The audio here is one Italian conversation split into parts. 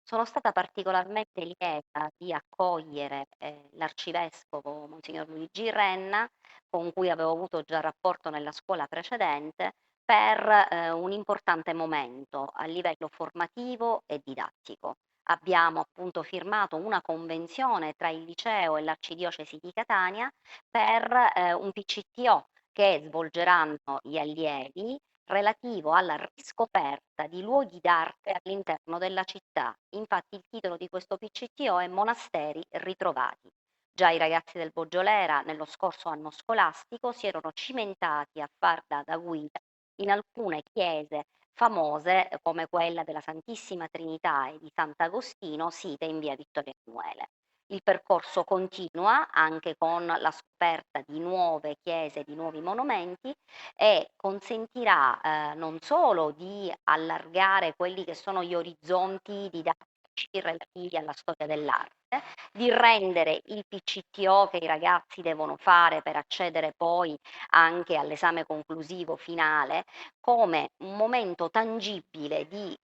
Sono stata particolarmente lieta di accogliere, l'arcivescovo Monsignor Luigi Renna, con cui avevo avuto già rapporto nella scuola precedente, per, un importante momento a livello formativo e didattico. Abbiamo appunto firmato una convenzione tra il liceo e l'Arcidiocesi di Catania per, un PCTO che svolgeranno gli allievi relativo alla riscoperta di luoghi d'arte all'interno della città. Infatti il titolo di questo PCTO è Monasteri ritrovati. Già i ragazzi del Boggiolera nello scorso anno scolastico si erano cimentati a far da guida in alcune chiese famose come quella della Santissima Trinità e di Sant'Agostino, site in via Vittorio Emanuele. Il percorso continua anche con la scoperta di nuove chiese, di nuovi monumenti e consentirà, non solo di allargare quelli che sono gli orizzonti didattici relativi alla storia dell'arte, di rendere il PCTO che i ragazzi devono fare per accedere poi anche all'esame conclusivo finale, come un momento tangibile di,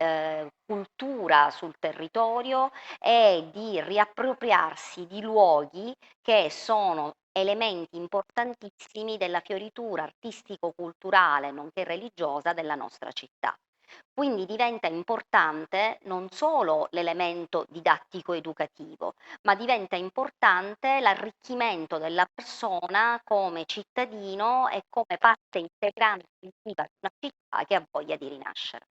cultura sul territorio e di riappropriarsi di luoghi che sono elementi importantissimi della fioritura artistico-culturale, nonché religiosa della nostra città. Quindi diventa importante non solo l'elemento didattico-educativo, ma diventa importante l'arricchimento della persona come cittadino e come parte integrante viva di una città che ha voglia di rinascere.